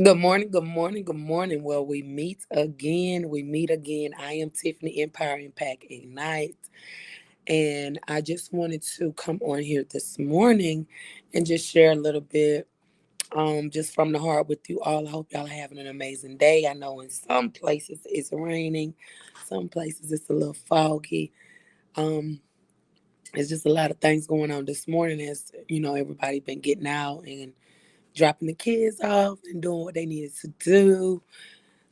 Good morning, good morning, good morning. Well, we meet again. We meet again. I am Tiffany Empire Impact Ignite. And I just wanted to come on here this morning and just share a little bit just from the heart with you all. I hope y'all are having an amazing day. I know in some places it's raining, some places it's a little foggy. Um, it's just a lot of things going on this morning as everybody been getting out and dropping the kids off and doing what they needed to do.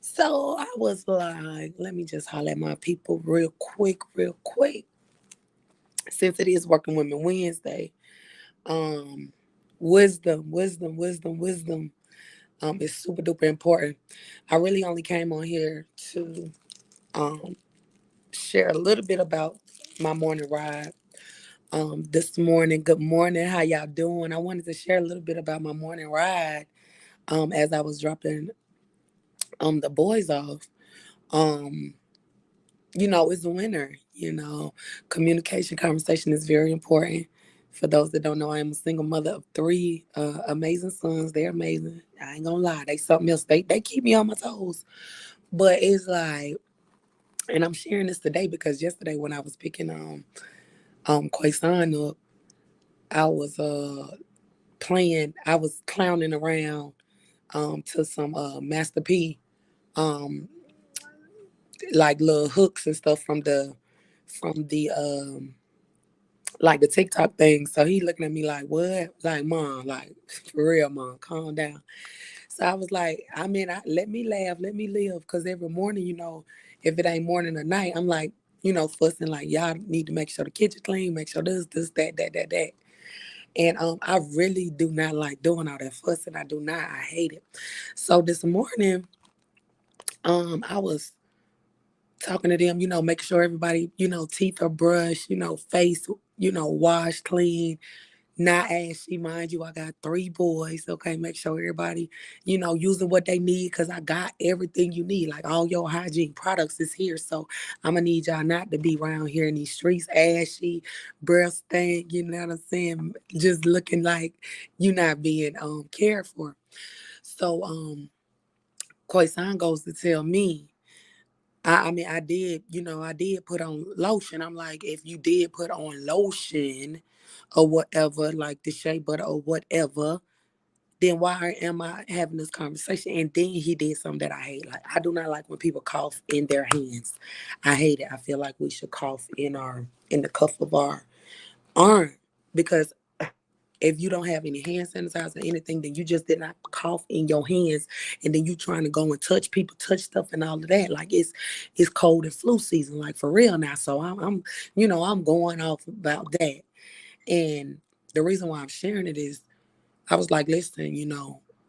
So I was like, let me just holler at my people real quick, real quick. Since it is Working Women Wednesday, um, wisdom is super duper important. I really only came on here to um share a little bit about my morning ride. This morning, good morning, how y'all doing? I wanted to share a little bit about my morning ride. As I was dropping the boys off. Um, it's winter. Communication, conversation is very important. For those that don't know, I am a single mother of three amazing sons. They're amazing. I ain't gonna lie, they something else. They keep me on my toes. But it's like, and I'm sharing this today because yesterday when I was picking Quason up, I was playing, I was clowning around to some Master P um like little hooks and stuff from the like the TikTok thing. So he looking at me like, what? Like, mom, like for real, mom, calm down. So I was like, let me laugh, let me live. Cause every morning, if it ain't morning or night, I'm like, fussing like y'all need to make sure the kitchen clean, make sure this, that. And I really do not like doing all that fussing. I do not. I hate it. So this morning, I was talking to them, making sure everybody, teeth are brushed, face, washed clean, not ashy. Mind you, I got three boys. Okay, make sure everybody, using what they need because I got everything you need. Like all your hygiene products is here. So I'm gonna need y'all not to be around here in these streets ashy, breath stank, you know what I'm saying? Just looking like you're not being cared for. So Khoisan goes to tell me I mean, I did put on lotion. I'm like, if you did put on lotion or whatever, like the shea butter or whatever, then why am I having this conversation? And then he did something that I hate. Like, I do not like when people cough in their hands. I hate it. I feel like we should cough in the cuff of our arm because if you don't have any hand sanitizer or anything, then you just did not cough in your hands, and then you trying to go and touch people, touch stuff, and all of that. Like it's cold and flu season, like for real now. So I'm going off about that, and the reason why I'm sharing it is I was like, listen,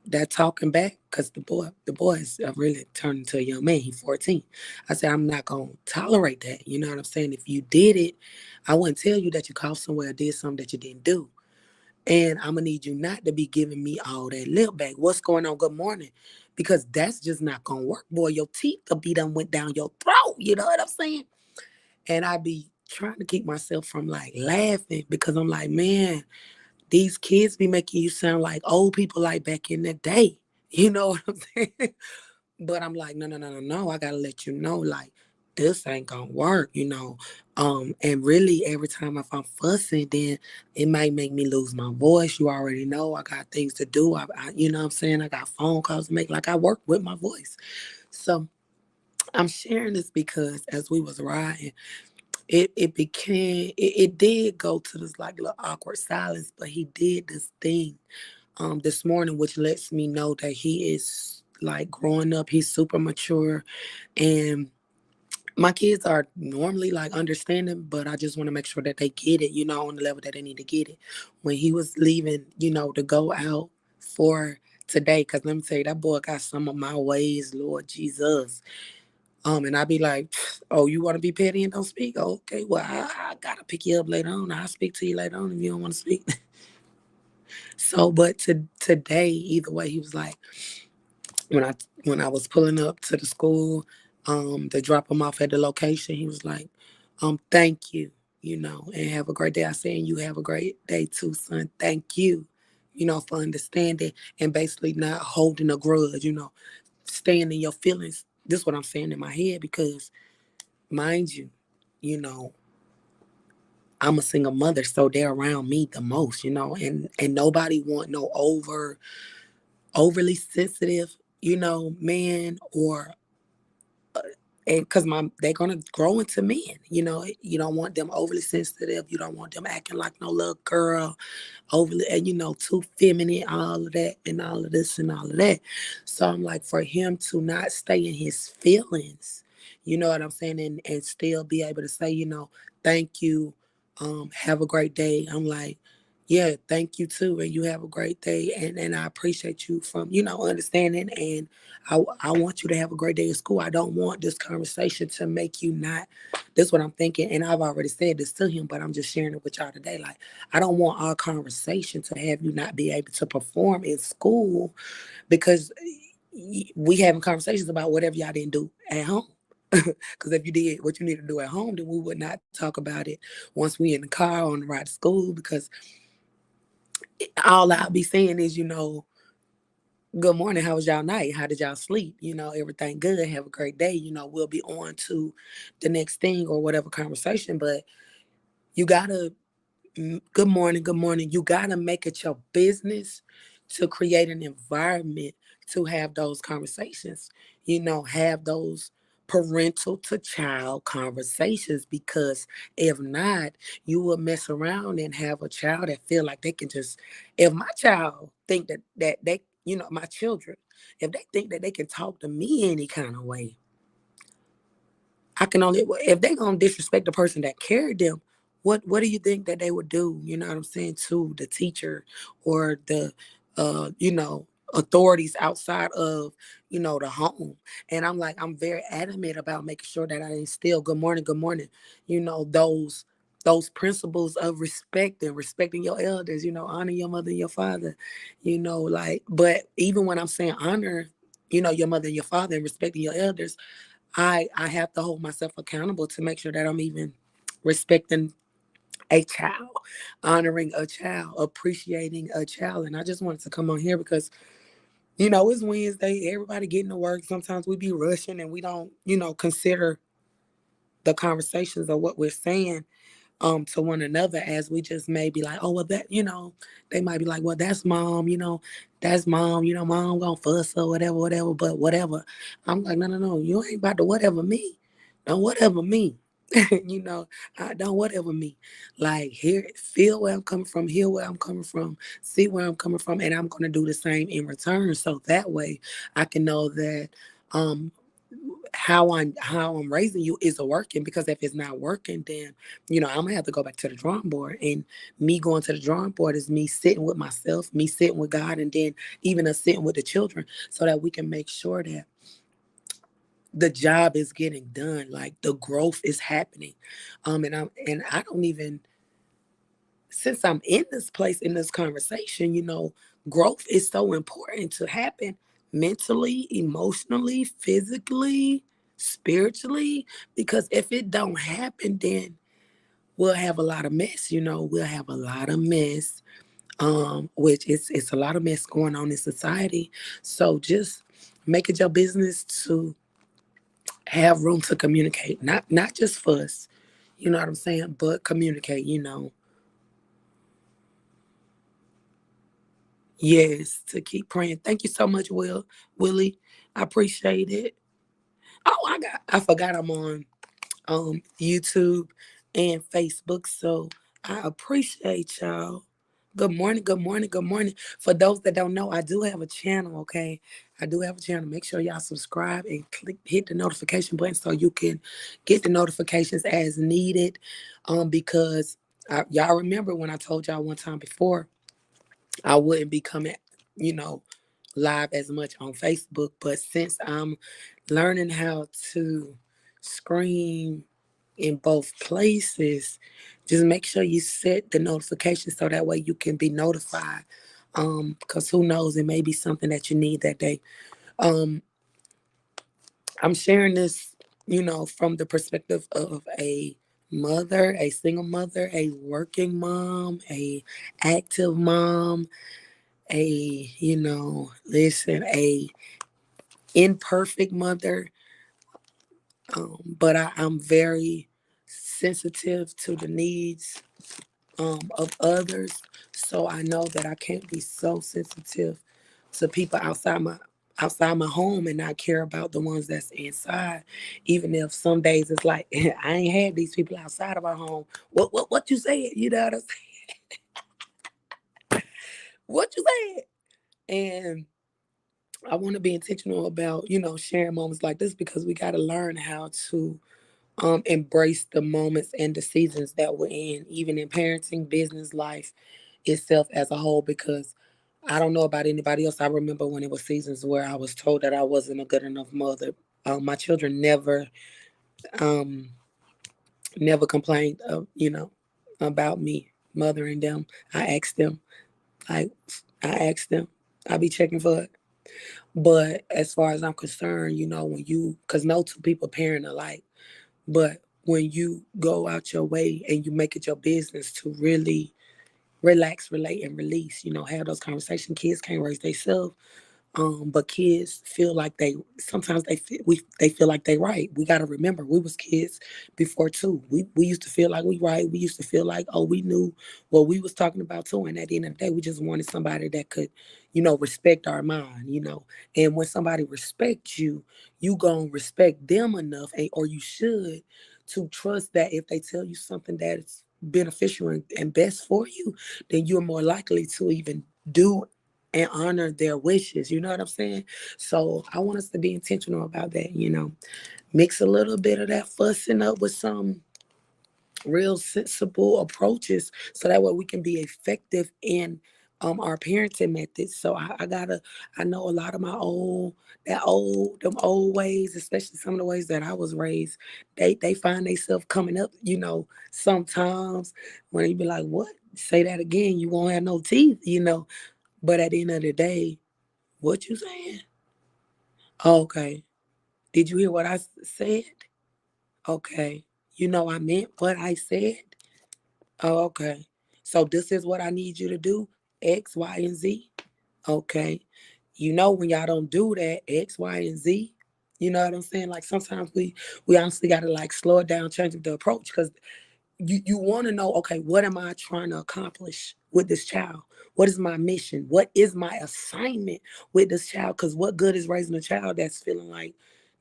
that talking back, because the boy is really turning into a young man. He's 14. I said, I'm not gonna tolerate that. You know what I'm saying? If you did it, I wouldn't tell you that you coughed somewhere or did something that you didn't do. And I'm gonna need you not to be giving me all that lip back. What's going on? Good morning. Because that's just not gonna work, boy. Your teeth will be done went down your throat. You know what I'm saying? And I be trying to keep myself from like laughing because I'm like, man, these kids be making you sound like old people like back in the day. You know what I'm saying? But I'm like, no, no, no, no, no. I gotta let you know, like, this ain't gonna work, And really, every time if I'm fussing, then it might make me lose my voice. You already know I got things to do. You know what I'm saying? I got phone calls to make. Like I work with my voice. So I'm sharing this because as we was riding, it did go to this like little awkward silence, but he did this thing this morning, which lets me know that he is like growing up. He's super mature, and my kids are normally like understanding, but I just want to make sure that they get it, on the level that they need to get it. When he was leaving, to go out for today, because let me tell you, that boy got some of my ways, Lord Jesus. And I'd be like, oh, you want to be petty and don't speak? Okay, well, I gotta pick you up later on. I'll speak to you later on if you don't want to speak. So, but today, either way, he was like, when I was pulling up to the school, to drop him off at the location, he was like, thank you, and have a great day. I said, and you have a great day too, son. Thank you. for understanding and basically not holding a grudge, staying in your feelings. This is what I'm saying in my head because, mind you, you know, I'm a single mother, so they're around me the most, and nobody want no overly sensitive, man or and because they're gonna grow into men, you don't want them overly sensitive, you don't want them acting like no little girl, overly and too feminine, all of that and all of this and all of that. So I'm like, for him to not stay in his feelings, you know what I'm saying, and still be able to say, thank you, have a great day. I'm like, yeah, thank you too, and you have a great day, and I appreciate you from understanding, and I want you to have a great day at school. I don't want this conversation to make you not. This is what I'm thinking, and I've already said this to him, but I'm just sharing it with y'all today. Like, I don't want our conversation to have you not be able to perform in school because we having conversations about whatever y'all didn't do at home. Because if you did what you need to do at home, then we would not talk about it once we in the car on the ride to school. Because all I'll be saying is, good morning. How was y'all night? How did y'all sleep? Everything good. Have a great day. We'll be on to the next thing or whatever conversation. But you gotta good morning, good morning. You got to make it your business to create an environment to have those conversations, have those parental to child conversations, because if not, you will mess around and have a child that feel like they can just, if my child think that they, my children, if they think that they can talk to me any kind of way, I can only, if they gonna disrespect the person that carried them, what do you think that they would do? You know what I'm saying, to the teacher or the authorities outside of the home. And I'm like, I'm very adamant about making sure that I instill good morning, those principles of respect and respecting your elders, honor your mother and your father, like, but even when I'm saying honor, your mother and your father and respecting your elders, I have to hold myself accountable to make sure that I'm even respecting a child, honoring a child, appreciating a child. And I just wanted to come on here because, it's Wednesday, everybody getting to work. Sometimes we be rushing and we don't, consider the conversations of what we're saying to one another, as we just may be like, oh, well, that, they might be like, well, that's mom, mom gonna fuss or whatever, whatever, but whatever. I'm like, no, you ain't about to whatever me. Don't whatever me. you know, don't whatever me. Like, here, feel where I'm coming from, hear where I'm coming from, see where I'm coming from, and I'm gonna do the same in return. So that way I can know that um how I'm raising you is working, because if it's not working, then I'm gonna have to go back to the drawing board. And me going to the drawing board is me sitting with myself, me sitting with God, and then even us sitting with the children, so that we can make sure that the job is getting done, like the growth is happening. And I don't even, since I'm in this place in this conversation, growth is so important to happen mentally, emotionally, physically, spiritually, because if it don't happen, then we'll have a lot of mess, we'll have a lot of mess, which it's a lot of mess going on in society. So just make it your business to have room to communicate, not just fuss, you know what I'm saying, but communicate. Yes, to keep praying. Thank you so much, Willie. I appreciate it. Oh, I forgot I'm on YouTube and Facebook. So I appreciate y'all. Good morning, good morning, good morning. For those that don't know, I do have a channel, okay? I do have a channel. Make sure y'all subscribe and hit the notification button so you can get the notifications as needed. Because y'all remember when I told y'all one time before, I wouldn't be coming, you know, live as much on Facebook. But since I'm learning how to scream in both places, just make sure you set the notification so that way you can be notified. Because who knows, it may be something that you need that day. Um, I'm sharing this, from the perspective of a mother, a single mother, a working mom, a active mom, a imperfect mother, but I'm very sensitive to the needs of others. So I know that I can't be so sensitive to people outside my home and not care about the ones that's inside. Even if some days it's like I ain't had these people outside of our home. What you said? You know what I'm saying? What you said? And I want to be intentional about, sharing moments like this because we got to learn how to embrace the moments and the seasons that we're in, even in parenting, business, life itself as a whole. Because I don't know about anybody else. I remember when it was seasons where I was told that I wasn't a good enough mother. My children um, never complained, about me mothering them. I asked them, like, I asked them. I be checking for it. But as far as I'm concerned, because no two people parent alike. But when you go out your way and you make it your business to really relax, relate, and release, have those conversations. Kids can't raise themselves, but kids feel like sometimes they feel like they right. We got to remember we was kids before too. We used to feel like we right. We used to feel like, oh, we knew what we was talking about too. And at the end of the day, we just wanted somebody that could, respect our mind. And when somebody respects you, you gonna respect them enough, or you should, to trust that if they tell you something that is beneficial and best for you, then you're more likely to even do and honor their wishes. You know what I'm saying? So I want us to be intentional about that. Mix a little bit of that fussing up with some real sensible approaches so that way we can be effective in our parenting methods. So I know a lot of them old ways, especially some of the ways that I was raised, they find themselves coming up, sometimes when you be like, what? Say that again, you won't have no teeth. But at the end of the day, what you saying? Okay. Did you hear what I said? Okay. I meant what I said. Oh, okay. So this is what I need you to do, X, Y, and Z. Okay. When y'all don't do that, X, Y, and Z. You know what I'm saying? Like sometimes we honestly gotta like slow it down, change the approach because you want to know, okay, what am I trying to accomplish with this child? What is my mission? What is my assignment with this child? Because what good is raising a child that's feeling like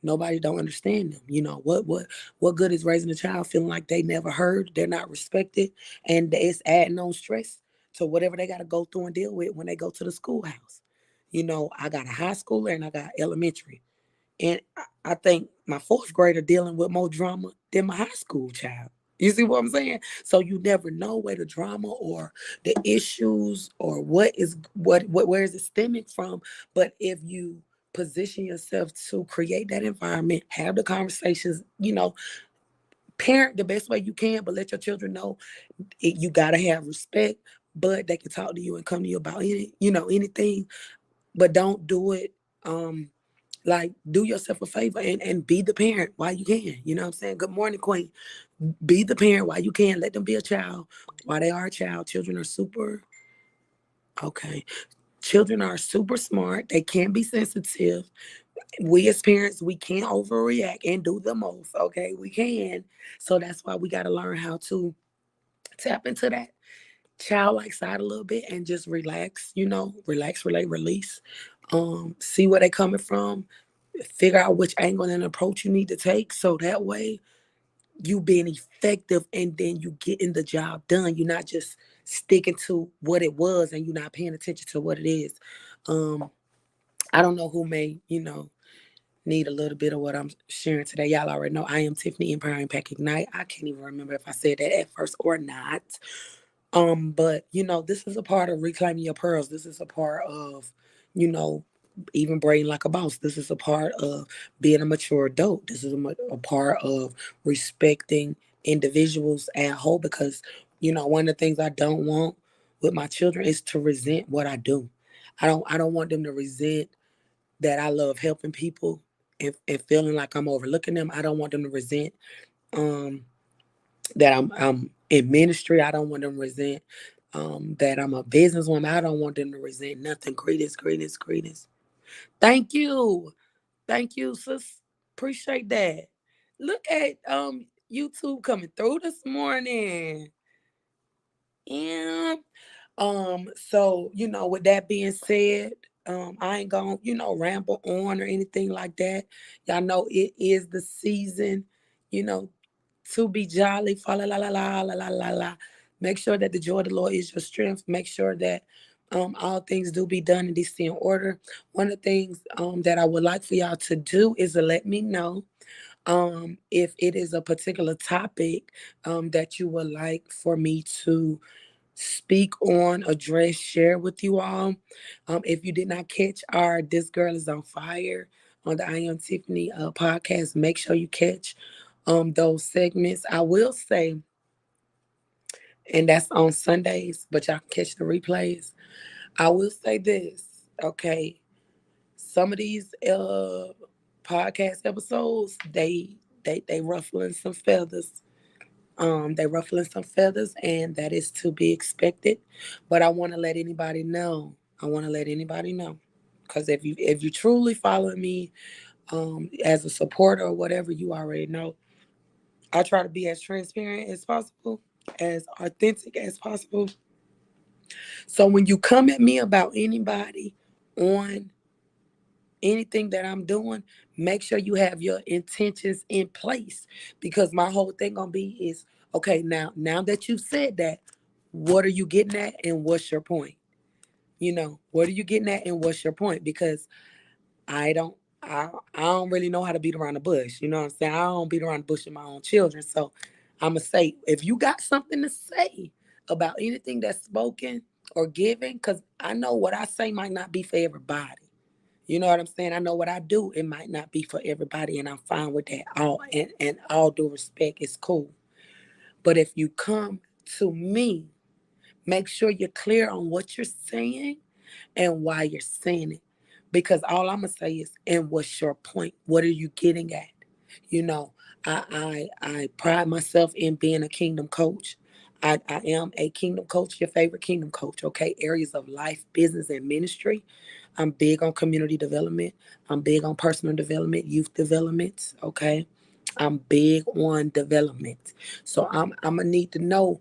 nobody don't understand them? What good is raising a child feeling like they never heard, they're not respected, and it's adding on stress to whatever they got to go through and deal with when they go to the schoolhouse. I got a high schooler and I got elementary. And I think my fourth grader dealing with more drama than my high school child. You see what I'm saying? So you never know where the drama or the issues or where is it stemming from. But if you position yourself to create that environment, have the conversations, parent the best way you can, but let your children know you gotta have respect. But they can talk to you and come to you about anything, but don't do it. Like do yourself a favor and be the parent while you can. You know what I'm saying? Good morning, Queen. Be the parent while you can. Let them be a child while they are a child. Children are super okay. Children are super smart. They can be sensitive. We as parents, we can't overreact and do the most. Okay, we can. So that's why we got to learn how to tap into that childlike side a little bit and just relax. Relax, relate, release. See where they coming from. Figure out which angle and approach you need to take. So that way you being effective and then you getting the job done. You're not just sticking to what it was and you're not paying attention to what it is. I don't know who may, need a little bit of what I'm sharing today. Y'all already know I am Tiffany Empire Impact Ignite. I can't even remember if I said that at first or not. But this is a part of reclaiming your pearls. This is a part of, you know, even braiding like a boss. This is a part of being a mature adult. This is a part of respecting individuals at whole because, one of the things I don't want with my children is to resent what I do. I don't want them to resent that I love helping people and feeling like I'm overlooking them. I don't want them to resent um that I'm in ministry. I don't want them to resent that I'm a businesswoman. I don't want them to resent nothing. Greetings, greetings, greetings. Thank you. Thank you, sis. Appreciate that. Look at YouTube coming through this morning. Yeah. So, with that being said, I ain't gonna, ramble on or anything like that. Y'all know it is the season, you know, to be jolly, fa la la la la la la la la. Make sure that the joy of the Lord is your strength. Make sure that all things do be done in decent order. One of the things that I would like for y'all to do is to let me know if it is a particular topic that you would like for me to speak on, address, share with you all. If you did not catch our This Girl is on Fire on the I Am Tiffany podcast, make sure you catch those segments. I will say, and that's on Sundays, but y'all can catch the replays. I will say this, okay? Some of these podcast episodes, they ruffling some feathers. They ruffling some feathers, and that is to be expected. But I want to let anybody know. I want to let anybody know, because if you truly follow me as a supporter or whatever, you already know. I try to be as transparent as possible, as authentic as possible. So when you come at me about anybody on anything that I'm doing, make sure you have your intentions in place, because my whole thing gonna be is, okay, now that you've said that, what are you getting at and what's your point? What are you getting at and what's your point? Because I don't really know how to beat around the bush. You know what I'm saying? I don't beat around the bush with my own children. So I'ma say, if you got something to say about anything that's spoken or given, because I know what I say might not be for everybody. You know what I'm saying? I know what I do, it might not be for everybody, and I'm fine with that. And all due respect, is cool. But if you come to me, make sure you're clear on what you're saying and why you're saying it. Because all I'm gonna say is, and what's your point? What are you getting at? You know, I pride myself in being a kingdom coach. I am a kingdom coach, your favorite kingdom coach, okay? Areas of life, business, and ministry. I'm big on community development. I'm big on personal development, youth development, okay? I'm big on development. So I'm gonna need to know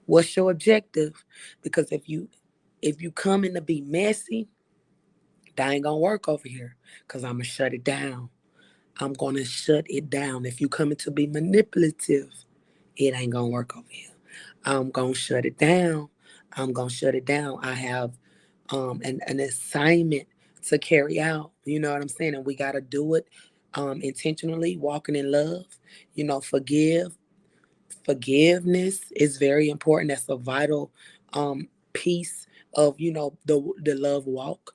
what's your objective, because if you come in to be messy, that ain't gonna work over here, because I'm gonna shut it down. I'm gonna shut it down. If you coming to be manipulative, it ain't gonna work over here. I'm gonna shut it down. I'm gonna shut it down. I have an assignment to carry out. You know what I'm saying? And we gotta do it intentionally, walking in love. Forgive. Forgiveness is very important. That's a vital piece of the love walk.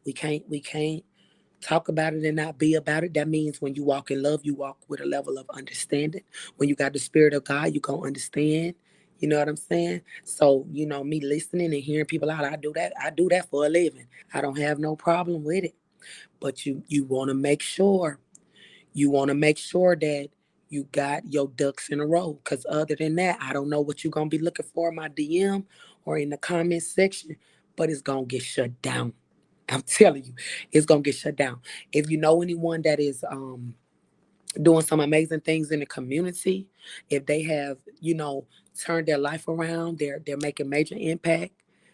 We can't talk about it and not be about it. That means when you walk in love, you walk with a level of understanding. When you got the spirit of God, you gonna understand. You know what I'm saying? So, me listening and hearing people out, I do that for a living. I don't have no problem with it. But you want to make sure that you got your ducks in a row. Because other than that, I don't know what you're going to be looking for in my DM or in the comment section, but it's going to get shut down. I'm telling you, it's going to get shut down. If you know anyone that is doing some amazing things in the community, if they have, turned their life around, they're making major impact,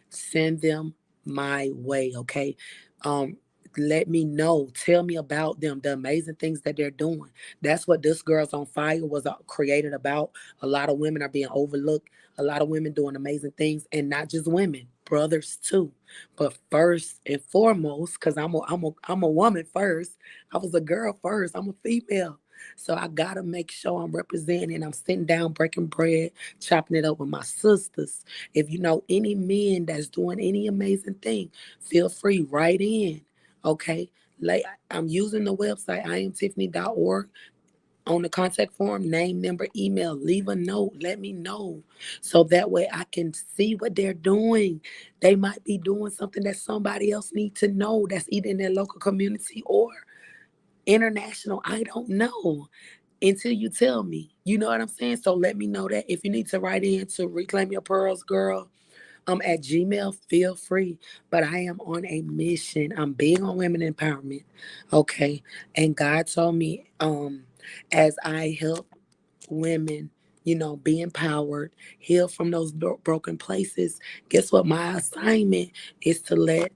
send them my way, okay? Um, Let me know. Tell me about them, the amazing things that they're doing. That's what This Girls on Fire was created about. A lot of women are being overlooked. A lot of women doing amazing things, and not just women, brothers too. But first and foremost, because I'm a woman first. I was a girl first. I'm a female. So I gotta make sure I'm representing. I'm sitting down, breaking bread, chopping it up with my sisters. If you know any men that's doing any amazing thing, feel free, write in. Okay. Like, I'm using the website, iamtiffany.org. On the contact form, name, number, email, leave a note, let me know. So that way I can see what they're doing. They might be doing something that somebody else needs to know, that's either in their local community or international. I don't know until you tell me. You know what I'm saying? So let me know that. If you need to write in to Reclaim Your Pearls, girl, At Gmail, feel free. But I am on a mission. I'm big on women empowerment. Okay. And God told me, as I help women, be empowered, heal from those broken places. Guess what? My assignment is to let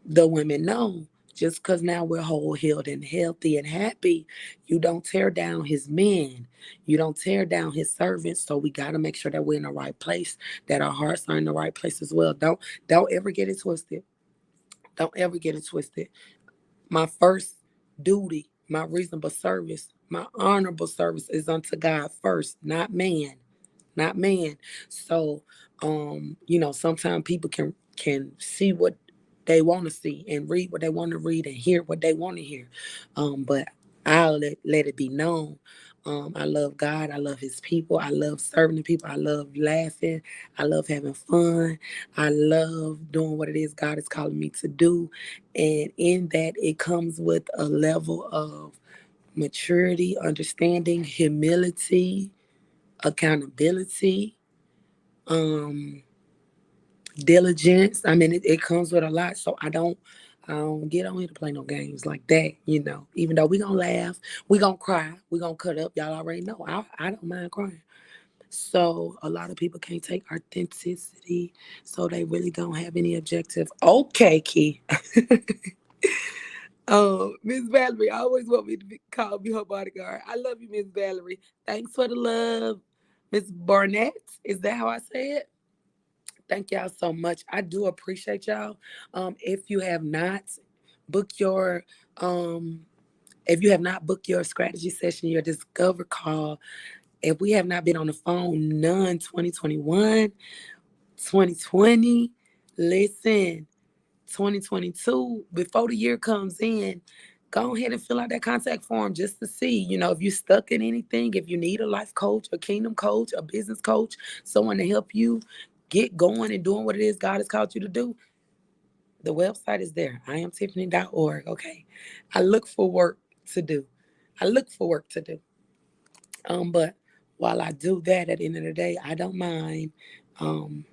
the women know, just because now we're whole, healed, and healthy and happy, you don't tear down his men. You don't tear down his servants. So we got to make sure that we're in the right place, that our hearts are in the right place as well. Don't ever get it twisted. Don't ever get it twisted. My first duty, my reasonable service, my honorable service is unto God first, not man, not man. So, sometimes people can see what they want to see and read what they want to read and hear what they want to hear. But I'll let it be known. I love God. I love His people. I love serving the people. I love laughing. I love having fun. I love doing what it is God is calling me to do. And in that, it comes with a level of maturity, understanding, humility, accountability, um, diligence. I mean, it comes with a lot. So I don't get on here to play no games like that. Even though we gonna laugh, we gonna cry, we gonna cut up. Y'all already know. I don't mind crying. So a lot of people can't take authenticity, so they really don't have any objective. Okay, Key. Miss Valerie always want me to call me her bodyguard. I love you, Miss Valerie. Thanks for the love. Miss Barnett, is that how I say it? Thank y'all so much. I do appreciate y'all. If you have not booked your um if you have not booked your strategy session, your discover call, if we have not been on the phone, none 2021, 2020, listen, 2022, before the year comes in, go ahead and fill out that contact form just to see, if you're stuck in anything, if you need a life coach, a kingdom coach, a business coach, someone to help you get going and doing what it is God has called you to do. The website is there, iamtiffany.org. Okay. I look for work to do. I look for work to do. But while I do that, at the end of the day, I don't mind um,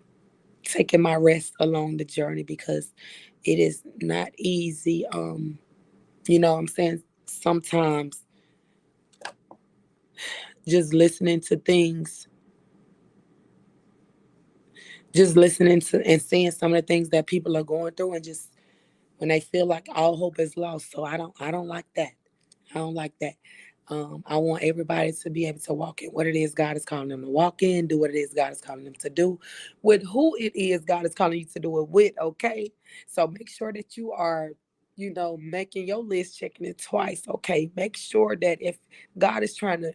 taking my rest along the journey because it is not easy. You know what I'm saying? Sometimes just listening to things, just listening to and seeing some of the things that people are going through, and just when they feel like all hope is lost. So I don't like that. I don't like that. I want everybody to be able to walk in what it is God is calling them to walk in, do what it is God is calling them to do, with who it is God is calling you to do it with. Okay. So make sure that you are, making your list, checking it twice. Okay. Make sure that if God is trying to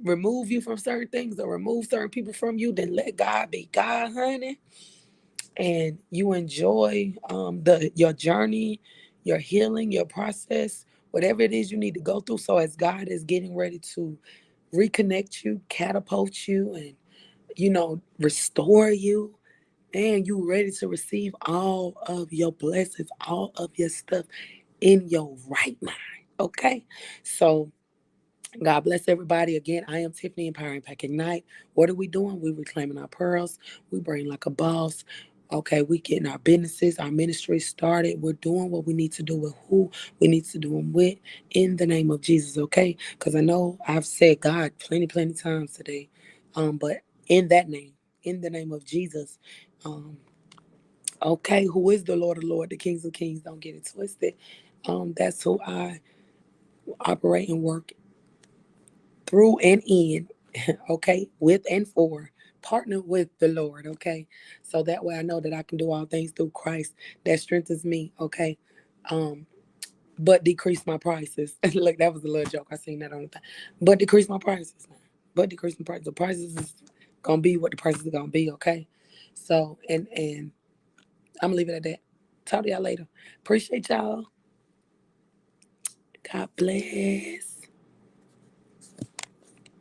remove you from certain things or remove certain people from you, then let God be God, honey, and you enjoy your journey, your healing, your process, whatever it is you need to go through. So as God is getting ready to reconnect you, catapult you, and restore you, and you ready to receive all of your blessings, all of your stuff in your right mind. Okay, so God bless everybody. Again, I am Tiffany, Empowering Pack Ignite. What are we doing? We're reclaiming our pearls. We bring like a boss. Okay, we getting our businesses, our ministry started. We're doing what we need to do with who we need to do them with in the name of Jesus, okay? Because I know I've said God plenty times today. But in that name, in the name of Jesus, um, okay, who is the Lord of Lords, the Kings of Kings, don't get it twisted. That's who I operate and work through and in, okay, with and for. Partner with the Lord, okay? So that way I know that I can do all things through Christ that strengthens me, okay? Um, but decrease my prices. Look, that was a little joke. I seen that on the thing. But decrease my prices. But decrease my prices. The prices is gonna be what the prices are gonna be, okay? So and I'm gonna leave it at that. Talk to y'all later. Appreciate y'all. God bless.